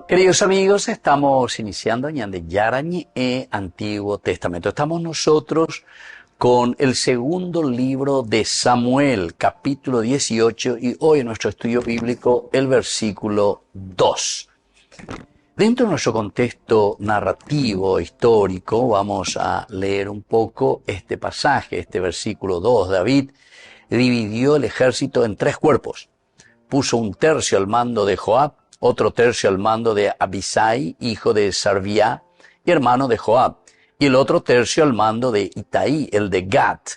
Queridos amigos, estamos iniciando Ñande Yarañi Antiguo Testamento. Estamos nosotros con el segundo libro de Samuel, capítulo 18, y hoy en nuestro estudio bíblico el versículo 2. Dentro de nuestro contexto narrativo, histórico, vamos a leer un poco este pasaje, este versículo 2. David dividió el ejército en 3 cuerpos. Puso un tercio al mando de Joab, otro tercio al mando de Abisai, hijo de Sarvía y hermano de Joab, y el otro tercio al mando de Itaí, el de Gat.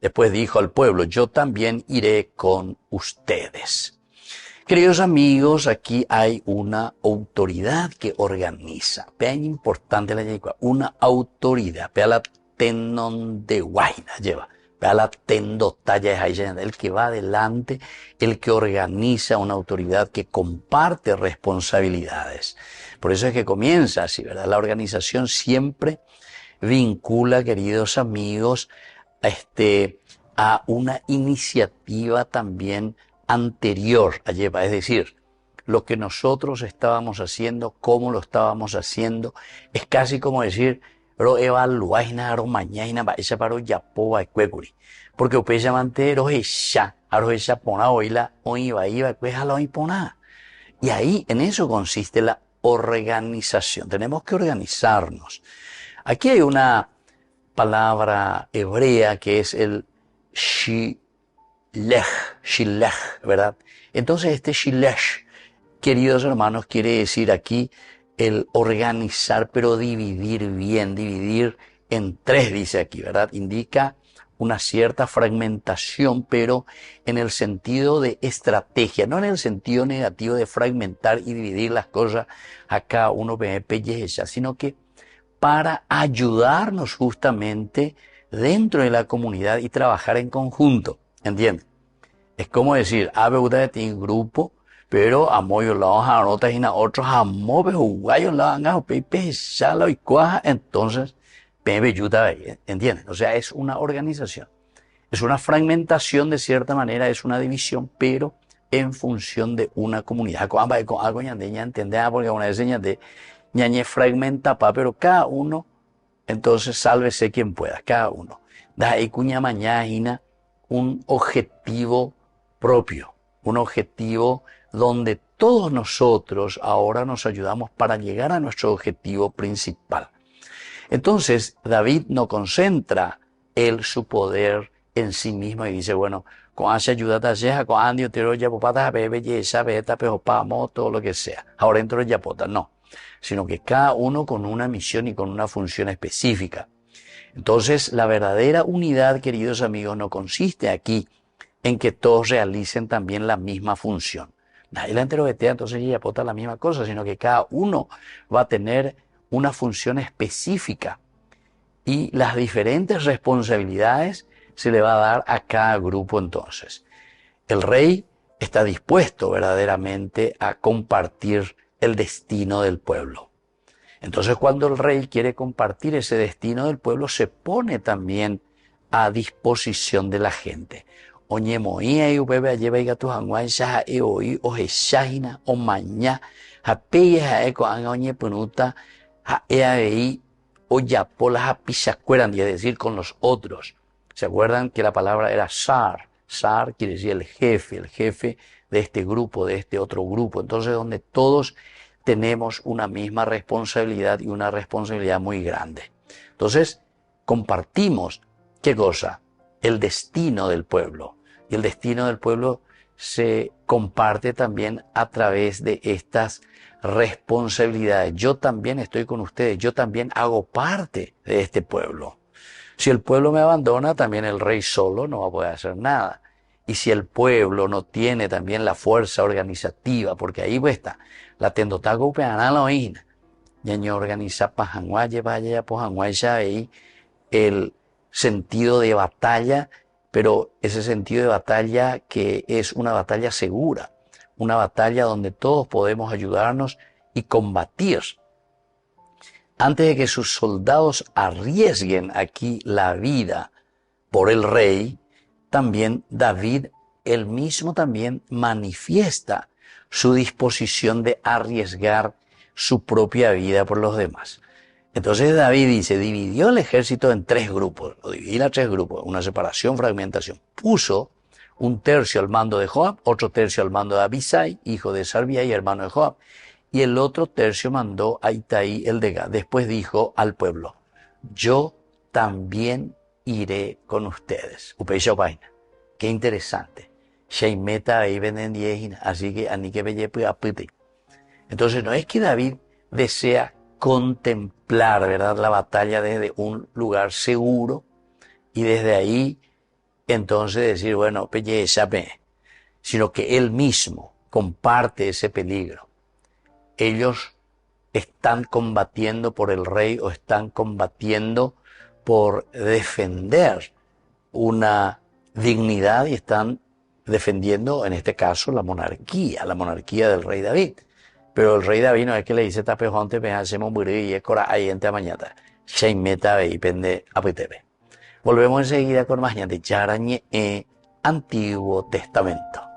Después dijo al pueblo: yo también iré con ustedes. Queridos amigos, aquí hay una autoridad que organiza. Vean importante la llegada, una autoridad. Vea la tenon de guaina lleva. Vea la tendotalla de el que va adelante, el que organiza, una autoridad que comparte responsabilidades. Por eso es que comienza así, ¿verdad? La organización siempre vincula, queridos amigos, a una iniciativa también anterior a llevar, es decir, lo que nosotros estábamos haciendo, cómo lo estábamos haciendo, es casi como decir, pero evaluaina aro mañana va esa paro yapo va cuecuri, porque usted llamante aro esa pona oila o iba pues a la impona. Y ahí en eso consiste la organización. Tenemos que organizarnos. Aquí hay una palabra hebrea que es el shilech, ¿verdad? Entonces este shilech, queridos hermanos, quiere decir aquí el organizar, pero dividir bien, dividir en 3, dice aquí, ¿verdad? Indica una cierta fragmentación, pero en el sentido de estrategia, no en el sentido negativo de fragmentar y dividir las cosas a cada uno pelleja, sino que para ayudarnos justamente dentro de la comunidad y trabajar en conjunto, ¿entiendes? Es como decir, de ti grupo, pero amoyo la hoja anotas y otros amobe jugayo la anga pepe sala y cuaja, entonces pepe yuta, ¿entiendes? O sea, es una organización. Es una fragmentación de cierta manera, es una división, pero en función de una comunidad. Con algo ya entender, porque una vez de ñañe fragmenta pero cada uno, entonces sálvese quien pueda, cada uno. Da ahí cuña mañana un objetivo propio, un objetivo donde todos nosotros ahora nos ayudamos para llegar a nuestro objetivo principal. Entonces David no concentra su poder en sí mismo y dice, bueno, con esa ayuda talleja, con andio, tiro yapopata, bebe, yesa, beta, pejopamo, todo lo que sea. Ahora entro en yapota, no. Sino que cada uno con una misión y con una función específica. Entonces, la verdadera unidad, queridos amigos, no consiste aquí en que todos realicen también la misma función. Nadie la enterobetea, entonces ella aporta la misma cosa, sino que cada uno va a tener una función específica y las diferentes responsabilidades se le va a dar a cada grupo entonces. El rey está dispuesto verdaderamente a compartir el destino del pueblo. Entonces, cuando el rey quiere compartir ese destino del pueblo, se pone también a disposición de la gente. Oñe moía y ubebe lleva y gatos anguay shaha e oi o heshahina o maña ha peya eco anga oñe punuta ha eaei o yapola ha pisacueran, es decir, con los otros. ¿Se acuerdan que la palabra era sar? Sar quiere decir el jefe de este grupo, de este otro grupo. Entonces, donde todos tenemos una misma responsabilidad y una responsabilidad muy grande. Entonces, compartimos, ¿qué cosa? El destino del pueblo. Y el destino del pueblo se comparte también a través de estas responsabilidades. Yo también estoy con ustedes, yo también hago parte de este pueblo. Si el pueblo me abandona, también el rey solo no va a poder hacer nada. Y si el pueblo no tiene también la fuerza organizativa, porque ahí está, la tendotago peana la oína, ñaño organiza pajanguaye, vaya pojanguaya ahí, el sentido de batalla, pero ese sentido de batalla que es una batalla segura, una batalla donde todos podemos ayudarnos y combatir. Antes de que sus soldados arriesguen aquí la vida por el rey, también David, él mismo también manifiesta su disposición de arriesgar su propia vida por los demás. Entonces David dice, dividió el ejército en tres grupos, lo dividió en tres grupos, una separación, fragmentación. Puso un tercio al mando de Joab, otro tercio al mando de Abisai, hijo de Sarvía y hermano de Joab, y el otro tercio mandó a Itaí el de Gad. Después dijo al pueblo, yo también iré con ustedes. Qué interesante. Así que entonces no es que David desea contemplar, ¿verdad?, la batalla desde un lugar seguro y desde ahí entonces decir, bueno, sino que él mismo comparte ese peligro. Ellos están combatiendo por el rey o están combatiendo por defender una dignidad y están defendiendo, en este caso, la monarquía del rey David. Pero el rey David no es que le dice tapejonte, hacemos morir y es cora ahí en mañana. Sheimeta y pende apetebe. Volvemos enseguida con más de Charañe Antiguo Testamento.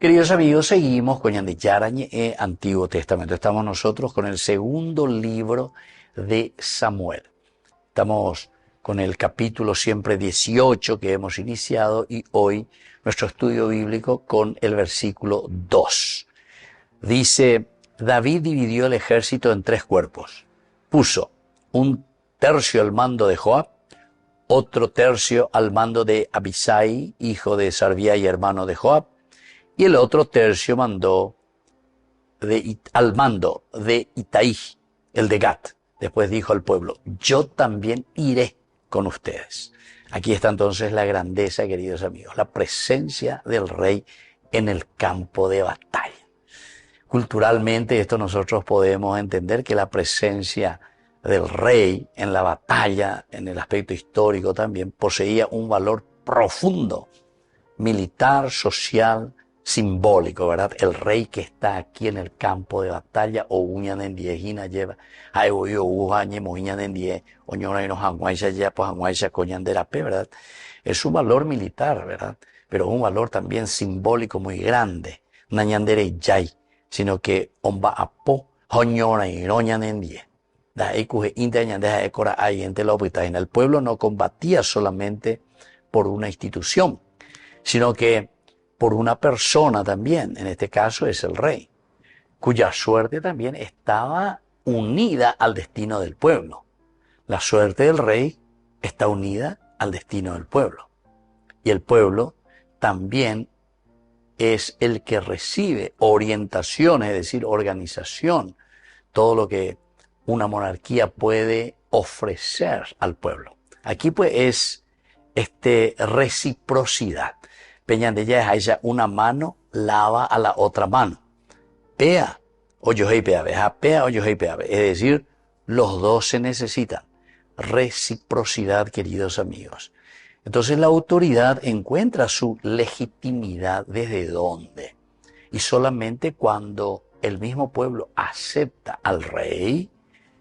Queridos amigos, seguimos con Yandicharañe Antiguo Testamento. Estamos nosotros con el segundo libro de Samuel. Estamos con el capítulo siempre 18 que hemos iniciado y hoy nuestro estudio bíblico con el versículo 2. Dice, David dividió el ejército en tres cuerpos. Puso un tercio al mando de Joab, otro tercio al mando de Abisai, hijo de Sarvía y hermano de Joab, y el otro tercio mandó al mando de Itaí, el de Gad. Después dijo al pueblo, yo también iré con ustedes. Aquí está entonces la grandeza, queridos amigos, la presencia del rey en el campo de batalla. Culturalmente esto nosotros podemos entender que la presencia del rey en la batalla, en el aspecto histórico también, poseía un valor profundo, militar, social, simbólico, ¿verdad? El rey que está aquí en el campo de batalla, o uñan en diejina lleva, ay, oyo, ujañe, moñan en die, oñora y no hanguaisha ya, pues hanguaisha coñan de la pe, ¿verdad? Es un valor militar, ¿verdad? Pero es un valor también simbólico muy grande, nañandere yay, sino que omba apo, oñora y noñan en die. El pueblo no combatía solamente por una institución, sino que por una persona también, en este caso es el rey, cuya suerte también estaba unida al destino del pueblo. La suerte del rey está unida al destino del pueblo. Y el pueblo también es el que recibe orientación, es decir, organización, todo lo que una monarquía puede ofrecer al pueblo. Aquí pues es reciprocidad. Peñandella es ella una mano lava a la otra mano. Pea, o yo hey pea, pea o yo hey pea. Es decir, los dos se necesitan. Reciprocidad, queridos amigos. Entonces la autoridad encuentra su legitimidad ¿desde dónde? Y solamente cuando el mismo pueblo acepta al rey,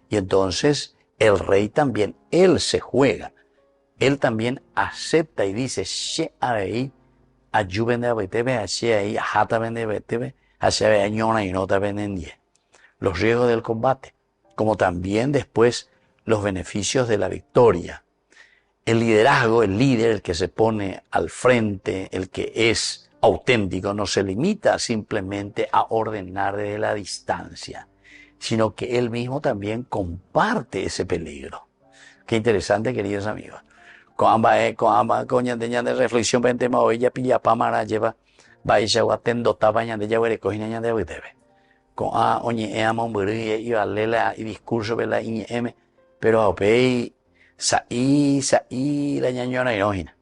y entonces el rey también, él se juega. Él también acepta y dice, los riesgos del combate, como también después los beneficios de la victoria. El liderazgo, el líder, el que se pone al frente, el que es auténtico, no se limita simplemente a ordenar desde la distancia, sino que él mismo también comparte ese peligro. Qué interesante, queridos amigos. Coña de reflexión en tema hoy ya pilla pamara lleva baisha guatendo tabaña de ya cojina de debe con oñe ama un buri y valela y discurso vela m pero apei sa la ñañona inógina.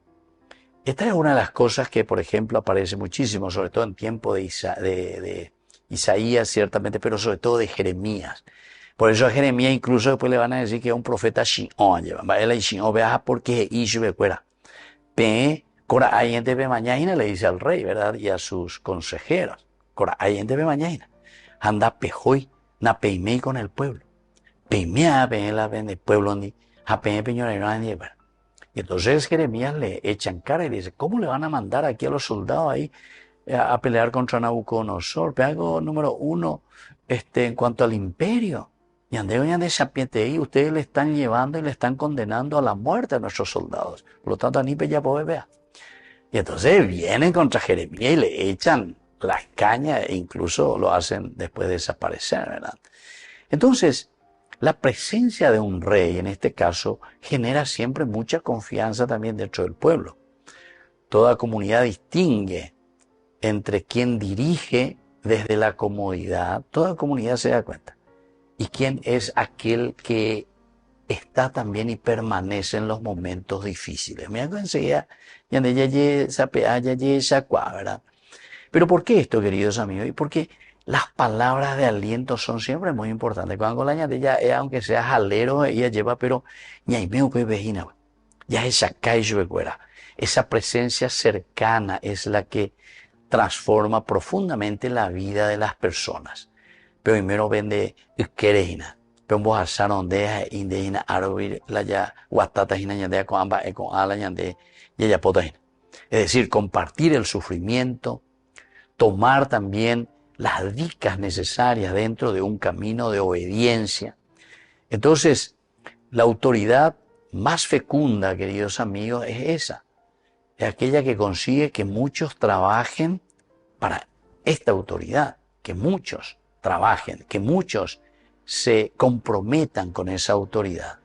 Esta es una de las cosas que, por ejemplo, aparece muchísimo, sobre todo en tiempo de Isaías, ciertamente, pero sobre todo de Jeremías. Por eso a Jeremías incluso después le van a decir que es un profeta Shion, él Shion, vea porque Ishu becuera. Pe, cora hay gente ve mañana le dice al rey, ¿verdad? Y a sus consejeros. Cora hay gente ve mañana. Anda pejoy, na peimei con el pueblo. Pimea, la vende pueblo ni, a peñora ni. Y entonces Jeremías le echan cara y dice, ¿cómo le van a mandar aquí a los soldados ahí a pelear contra Nabucodonosor? Pero número uno, en cuanto al imperio. Y de sapiente ahí, ustedes le están llevando y le están condenando a la muerte a nuestros soldados. Por lo tanto, Anipe ya puede ver. Y entonces vienen contra Jeremías y le echan las cañas e incluso lo hacen después desaparecer, ¿verdad? Entonces, la presencia de un rey, en este caso, genera siempre mucha confianza también dentro del pueblo. Toda comunidad distingue entre quien dirige desde la comodidad, toda comunidad se da cuenta, y quién es aquel que está también y permanece en los momentos difíciles. Me hago enseguida, ¿verdad? Pero ¿por qué esto, queridos amigos? Y porque las palabras de aliento son siempre muy importantes. Cuando la ella, aunque sea jalero, ella lleva, pero ya esa esa presencia cercana es la que transforma profundamente la vida de las personas. Pero primero vende querejina. Pero vos asaron de indígena árabe la ya guatata hina ñandea con ambas con ala ñande y ella potahina. Es decir, compartir el sufrimiento, tomar también las dicas necesarias dentro de un camino de obediencia. Entonces, la autoridad más fecunda, queridos amigos, es esa. Es aquella que consigue que muchos trabajen para esta autoridad, que muchos trabajen, que muchos se comprometan con esa autoridad.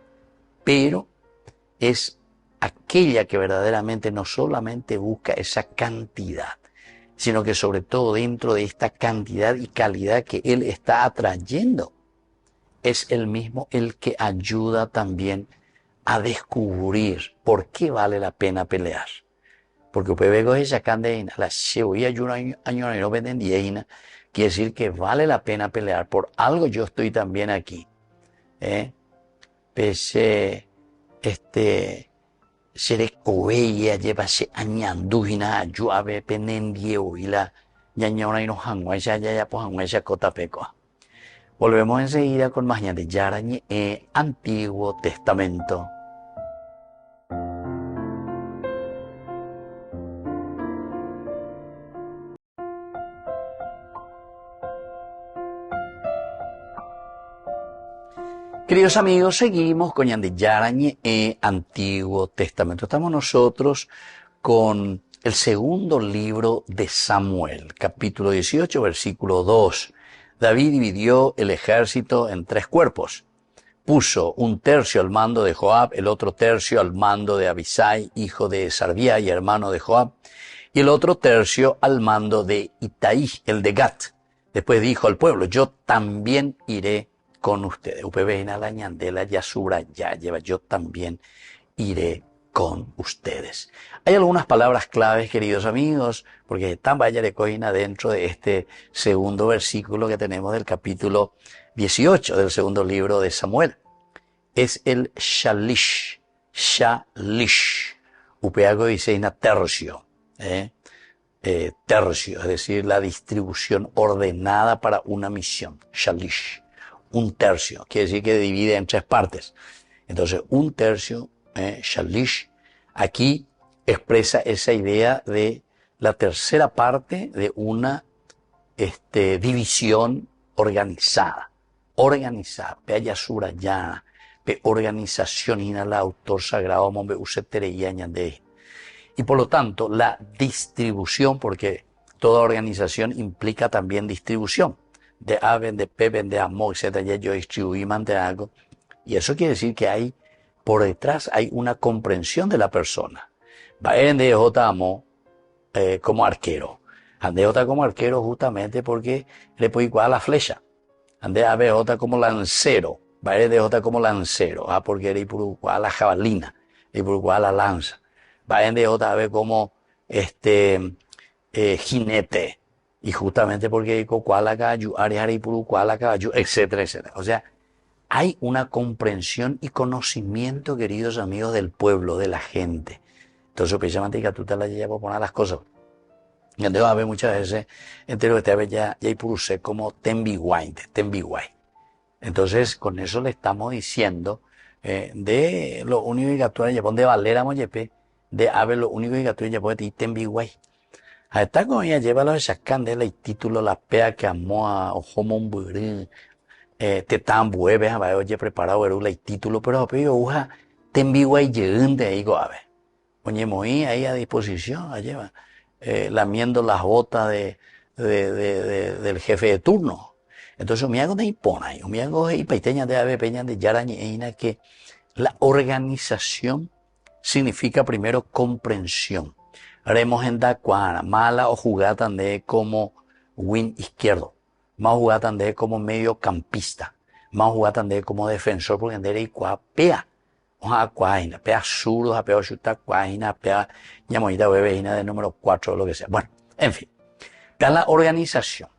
Pero es aquella que verdaderamente no solamente busca esa cantidad, sino que sobre todo dentro de esta cantidad y calidad que él está atrayendo, es él mismo el que ayuda también a descubrir por qué vale la pena pelear. Porque upebego es sacandeina, la sheuía año no vendendiena, quiere decir que vale la pena pelear. Por algo yo estoy también aquí. Pese, seré cobeya, llevase añandujina, ayuave penendieu y la ñañona y no hanguaya, ya pues hanguaya cotapecoa. Volvemos enseguida con más de Yarañe, Antiguo Testamento. Queridos amigos, seguimos con Yarañe, Antiguo Testamento. Estamos nosotros con el segundo libro de Samuel, capítulo 18, versículo 2. David dividió el ejército en 3 cuerpos. Puso un tercio al mando de Joab, el otro tercio al mando de Abisai, hijo de Sarvía y hermano de Joab, y el otro tercio al mando de Itaí, el de Gat. Después dijo al pueblo, yo también iré con ustedes. Upebena la ñandela yasura ya lleva, yo también iré con ustedes. Hay algunas palabras claves, queridos amigos, porque están vaya de coina dentro de este segundo versículo que tenemos del capítulo 18 del segundo libro de Samuel. Es el shalish, shalish. Upeago dice una tercio, tercio, es decir, la distribución ordenada para una misión, shalish. Un tercio, quiere decir que divide en 3 partes. Entonces, un tercio, shalish, aquí expresa esa idea de la tercera parte de una división organizada. Organizada, pe ayasura ya, pe organización inala autor sagrado, mombe usetereya ñande. Y por lo tanto, la distribución, porque toda organización implica también distribución. De aven, de peven, de amor, etc. Yo distribuí, manté algo. Y eso quiere decir que hay, por detrás, hay una comprensión de la persona. Vayan de J. Amo como arquero. Ande J como arquero justamente porque le puede igual a la flecha. Ande a J como lancero. Vayan de J como lancero. Porque era por igual a la jabalina. Y por igual a la lanza. Vayan de J a ver como jinete. Y justamente porque etcétera, etcétera. O sea, hay una comprensión y conocimiento, queridos amigos, del pueblo, de la gente. Entonces, precisamente que tú te la llevas a poner las cosas. Y entonces va a haber muchas veces, entero que te ve ya hay puruse como tenbiguay. Entonces, con eso le estamos diciendo de lo único que captura Japón de Valera Moyepe, de Ave lo único que captura Japón de Tembiway. A esta como ya lleva los sacan de la título la pea que amó a Ojomon Burú, te tan bueve, a ver, oye, preparado, era el título, pero yo uja Tembiway llegante ahí, go a ver. Oye, moí ahí a disposición, allá va, lamiendo las botas del jefe de turno. Entonces, me hago de hipona, me hago de hipaiteña de ave peña de yarañeina, que la organización significa primero comprensión. Haremos en Dacuana, mala o jugada de como win izquierdo, más jugada de como mediocampista, más jugada de como defensor, porque en y cuapea. Oja cuaina, pea zurdo, pea chuta cuaina, pea ñamoita bebejina de número 4 o lo que sea. Bueno, en fin, está la organización.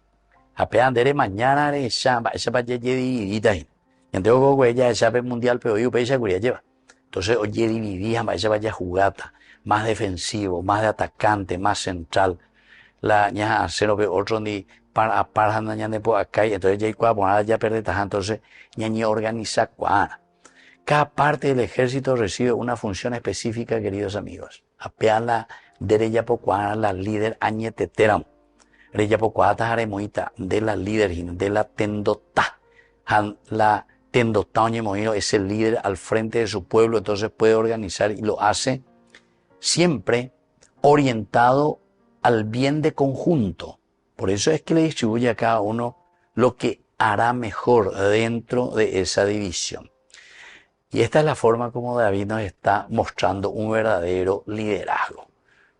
Apea andere mañana de chamba, esa pa dividida. Y entonces go ella esa mundial pero yo pesa curia lleva. Entonces oye dividida, esa vaya jugata, más defensivo, más de atacante, más central. La ñaja cero pe otro ni para ñane po acá y entonces ya icua poner ya perde taja, entonces ñañi organiza cuana. Cada parte del ejército recibe una función específica, queridos amigos. Apea la derecha pocuana, la líder añeteteram. Derecha pocuata jaremoita, de la líder, de la tendota. La tendota oñemoino es el líder al frente de su pueblo, entonces puede organizar y lo hace siempre orientado al bien de conjunto. Por eso es que le distribuye a cada uno lo que hará mejor dentro de esa división. Y esta es la forma como David nos está mostrando un verdadero liderazgo.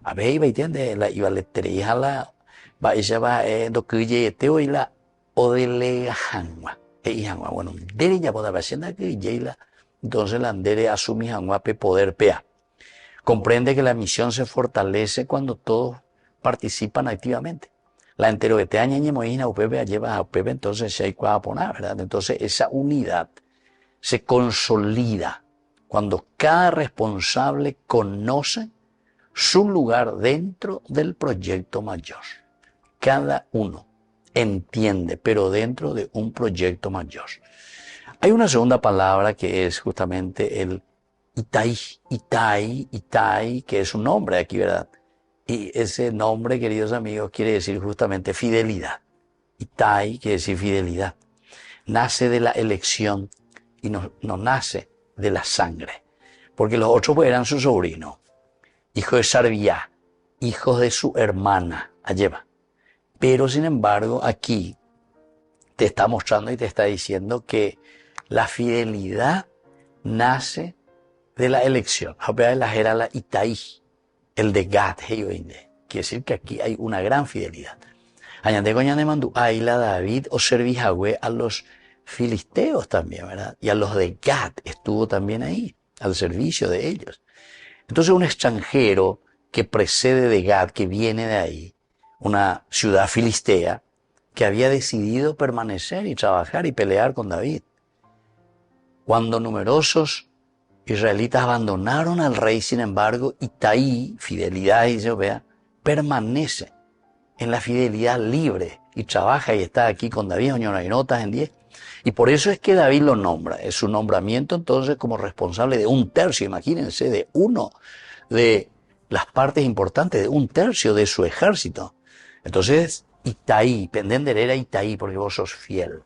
A ver, y entiende, la iba letreja la va ella va do que teo y la o de legajangua. Bueno, dere ya puede hacer que la entonces la andere asumi hangua pe poder pea. Comprende que la misión se fortalece cuando todos participan activamente. La entero que te añeñe moina upepe lleva a upepe, entonces se hay cuaponá, ¿verdad? Entonces esa unidad se consolida cuando cada responsable conoce su lugar dentro del proyecto mayor. Cada uno entiende, pero dentro de un proyecto mayor. Hay una segunda palabra que es justamente el Itai, que es un nombre aquí, ¿verdad? Y ese nombre, queridos amigos, quiere decir justamente fidelidad. Itai quiere decir fidelidad. Nace de la elección y no nace de la sangre. Porque los otros pues eran su sobrino, hijo de Sarvía, hijos de su hermana, Ayeva. Pero sin embargo, aquí te está mostrando y te está diciendo que la fidelidad nace de la elección. Era la Itaí, el de Gad, quiere decir que aquí hay una gran fidelidad. Añade coñane mandó ahí la David o servijagüe a los filisteos también, ¿verdad? Y a los de Gad estuvo también ahí, al servicio de ellos. Entonces un extranjero que precede de Gad, que viene de ahí, una ciudad filistea, que había decidido permanecer y trabajar y pelear con David. Cuando numerosos israelitas abandonaron al rey, sin embargo, Itaí, fidelidad, dice, vea, permanece en la fidelidad libre y trabaja y está aquí con David, y notas en 10. Y por eso es que David lo nombra. Es su nombramiento entonces como responsable de un tercio, imagínense, de uno de las partes importantes, de un tercio de su ejército. Entonces, Itaí, Pendender era Itaí porque vos sos fiel.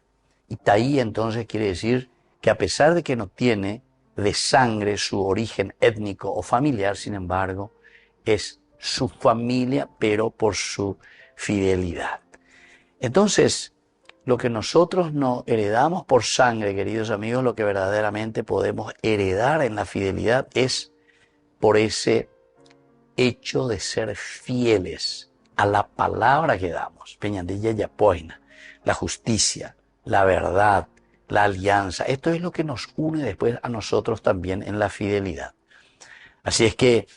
Itaí entonces quiere decir que a pesar de que no tiene de sangre su origen étnico o familiar, sin embargo, es su familia, pero por su fidelidad. Entonces, lo que nosotros no heredamos por sangre, queridos amigos, lo que verdaderamente podemos heredar en la fidelidad es por ese hecho de ser fieles a la palabra que damos. Peñandilla y Apoina, la justicia, la verdad, la alianza. Esto es lo que nos une después a nosotros también en la fidelidad. Así es que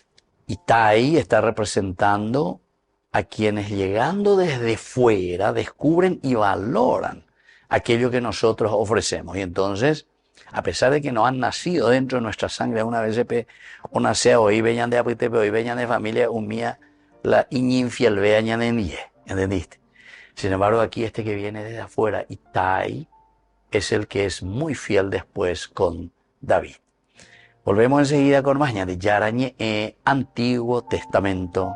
Itai está representando a quienes llegando desde fuera descubren y valoran aquello que nosotros ofrecemos. Y entonces, a pesar de que no han nacido dentro de nuestra sangre, una vez o nace hoy, veñan de apitepe, hoy veñan de familia, humía, la iñinfiel veñan en die, ¿entendiste? Sin embargo, aquí este que viene desde afuera, Itai, es el que es muy fiel después con David. Volvemos enseguida con más de Yarañe, Antiguo Testamento.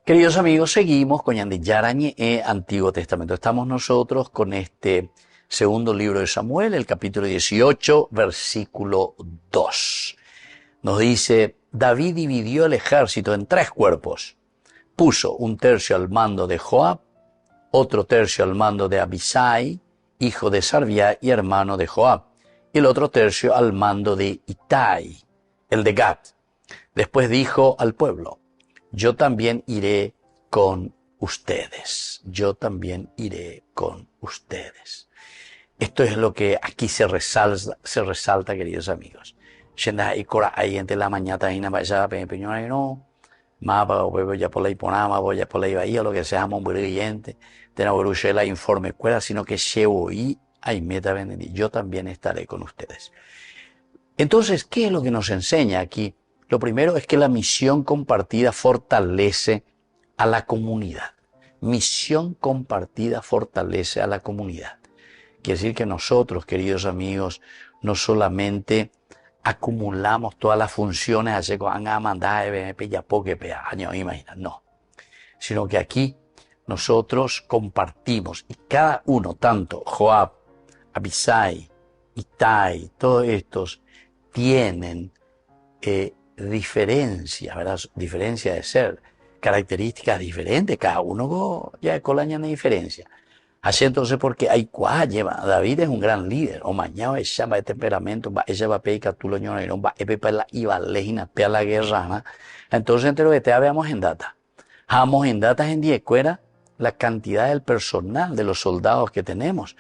Queridos amigos, seguimos con Yarañe, Antiguo Testamento. Estamos nosotros con este segundo libro de Samuel, el capítulo 18, versículo 2. Nos dice: David dividió el ejército en 3 cuerpos. Puso un tercio al mando de Joab, otro tercio al mando de Abisai, hijo de Sarvia y hermano de Joab, y el otro tercio al mando de Itai, el de Gat. Después dijo al pueblo: yo también iré con ustedes. Yo también iré con ustedes. Esto es lo que aquí se resalta, queridos amigos. Ahí entre la mañana no, mapa, voy ya por la Iponama, voy ya por la Bahía, lo que sea, brillante, tenemos la informe cuela, sino que llevo y ahí meta vendí. Yo también estaré con ustedes. Entonces, ¿qué es lo que nos enseña aquí? Lo primero es que la misión compartida fortalece a la comunidad. Misión compartida fortalece a la comunidad. Quiere decir que nosotros, queridos amigos, no solamente acumulamos todas las funciones, no, sino que aquí nosotros compartimos y cada uno, tanto Joab, Abisai, Itai, todos estos tienen diferencias, ¿verdad? Diferencia de ser, características diferentes, cada uno ya con la diferencia. Así entonces, porque hay lleva, David es un gran líder, o mañana ella va de temperamento, ella va a pedir tú lo ñonerón, va a la ibalejina, pea la guerra, entonces entre lo que te veamos en data. Vamos en datas en diecuera la cantidad del personal de los soldados que tenemos,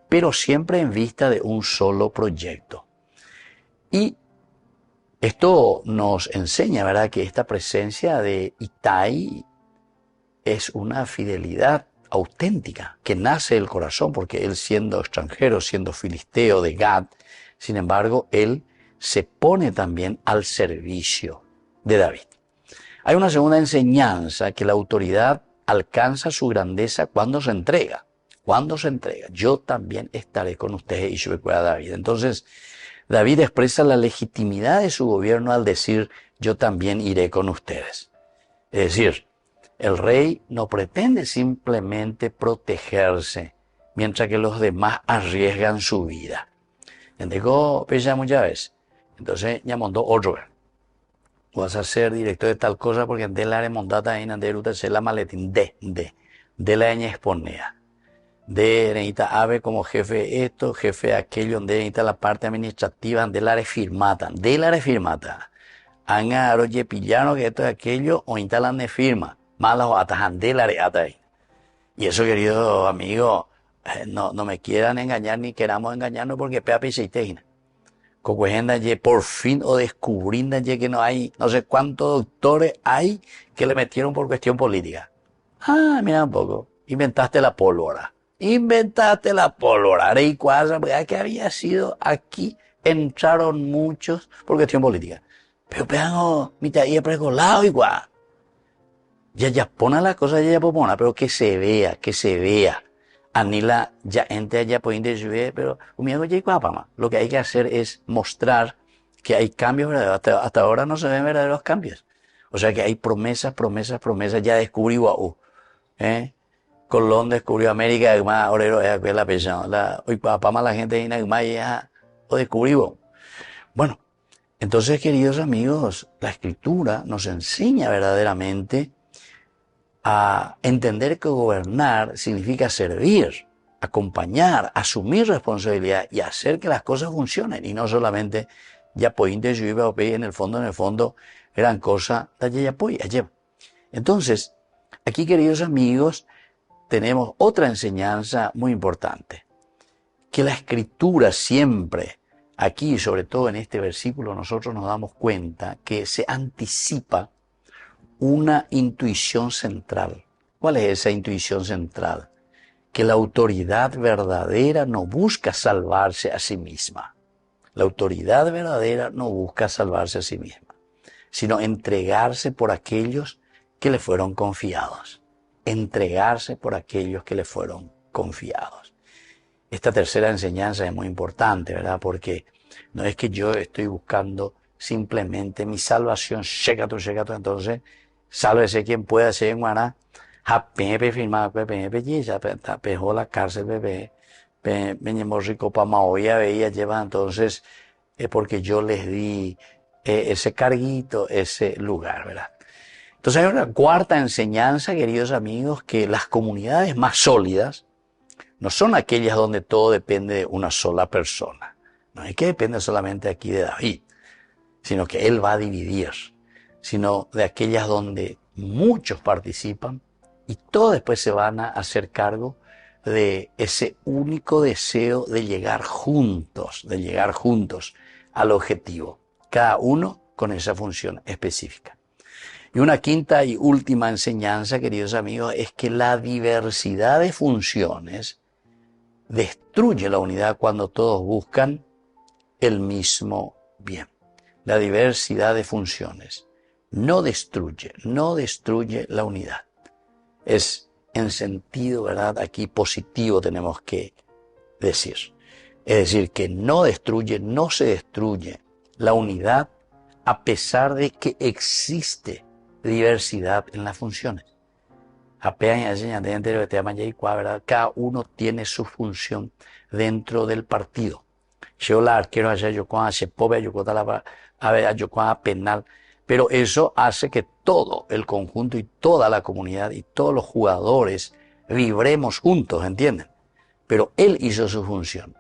pero siempre en vista de un solo proyecto. Y esto nos enseña, ¿verdad?, que esta presencia de Itai es una fidelidad auténtica, que nace del corazón, porque él siendo extranjero, siendo filisteo de Gad, sin embargo, él se pone también al servicio de David. Hay una segunda enseñanza, que la autoridad alcanza su grandeza cuando se entrega. Cuando se entrega, yo también estaré con ustedes, y yo a David. Entonces, David expresa la legitimidad de su gobierno al decir, yo también iré con ustedes. Es decir, el rey no pretende simplemente protegerse, mientras que los demás arriesgan su vida. ¿Entendés? Pesa muchas veces. Entonces, ya montó otro. Vas a ser director de tal cosa porque de la remontada en Anderuta se la maletín de la ña exponea. De necesita ave como jefe esto, jefe aquello, de necesita la parte administrativa, de la firmata, Anga aroye pillano que esto es aquello, o instalan de firma, malas o atajan de la reata. Y eso, querido amigo, no me quieran engañar ni queramos engañarnos, porque pea piseiteina. Cocuejenda ye por fin o descubrinda ye que no hay, no sé cuántos doctores hay que le metieron por cuestión política. Mira un poco, inventaste la pólvora. Y cuadra, que había sido aquí, entraron muchos por cuestión política. Pero pegan mitad y pregolado igual. Ya pone la cosa, ya popona, pero que se vea. Anila ya ente allá por interview, pero lo que hay que hacer es mostrar que hay cambios verdaderos. Hasta ahora no se ven verdaderos cambios. O sea que hay promesas, ya descubrí Colón descubrió América, además, orero, es la persona. Hoy papá la gente en Agmaya o descubrió. Bueno, entonces, queridos amigos, la escritura nos enseña verdaderamente a entender que gobernar significa servir, acompañar, asumir responsabilidad y hacer que las cosas funcionen. Y no solamente ya pointe yo en el fondo, gran cosa, ya apoya. Entonces, aquí, queridos amigos, tenemos otra enseñanza muy importante, que la escritura siempre, aquí sobre todo en este versículo, nosotros nos damos cuenta que se anticipa una intuición central. ¿Cuál es esa intuición central? Que la autoridad verdadera no busca salvarse a sí misma. La autoridad verdadera no busca salvarse a sí misma, sino entregarse por aquellos que le fueron confiados. Entregarse por aquellos que le fueron confiados. Esta tercera enseñanza es muy importante, ¿verdad? Porque no es que yo estoy buscando simplemente mi salvación, entonces, sálvese quien pueda, se en guaná, pepe firmado, pepe, ya pejó la cárcel, bebé, me rico pa maoya, veía, lleva, entonces, es porque yo les di ese carguito, ese lugar, ¿verdad? Entonces hay una cuarta enseñanza, queridos amigos, que las comunidades más sólidas no son aquellas donde todo depende de una sola persona. No es que depende solamente aquí de David, sino que él va a dividir, sino de aquellas donde muchos participan y todos después se van a hacer cargo de ese único deseo de llegar juntos al objetivo, cada uno con esa función específica. Y una quinta y última enseñanza, queridos amigos, es que la diversidad de funciones destruye la unidad cuando todos buscan el mismo bien. La diversidad de funciones no destruye la unidad. Es en sentido, ¿verdad? Aquí positivo tenemos que decir. Es decir, que no se destruye la unidad a pesar de que existe diversidad en las funciones. Cada uno tiene su función dentro del partido. Penal, pero eso hace que todo el conjunto y toda la comunidad y todos los jugadores vibremos juntos, ¿entienden? Pero él hizo su función.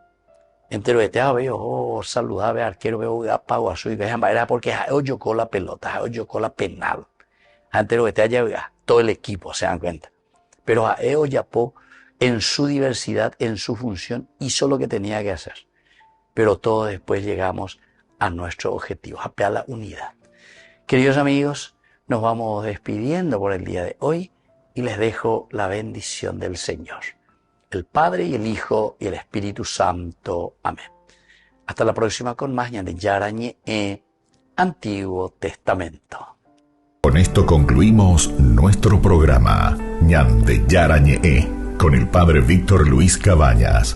Entero de veo, saludaba arquero, veo apago a su era porque yo con la pelota, yo con la penal. Entero de todo el equipo, se dan cuenta. Pero Eo Yapó, en su diversidad, en su función, hizo lo que tenía que hacer. Pero todos después llegamos a nuestro objetivo, a la unidad. Queridos amigos, nos vamos despidiendo por el día de hoy y les dejo la bendición del Señor, el Padre y el Hijo y el Espíritu Santo. Amén. Hasta la próxima con más Ñande Yarañe, Antiguo Testamento. Con esto concluimos nuestro programa Ñande Yarañe con el Padre Víctor Luis Cabañas.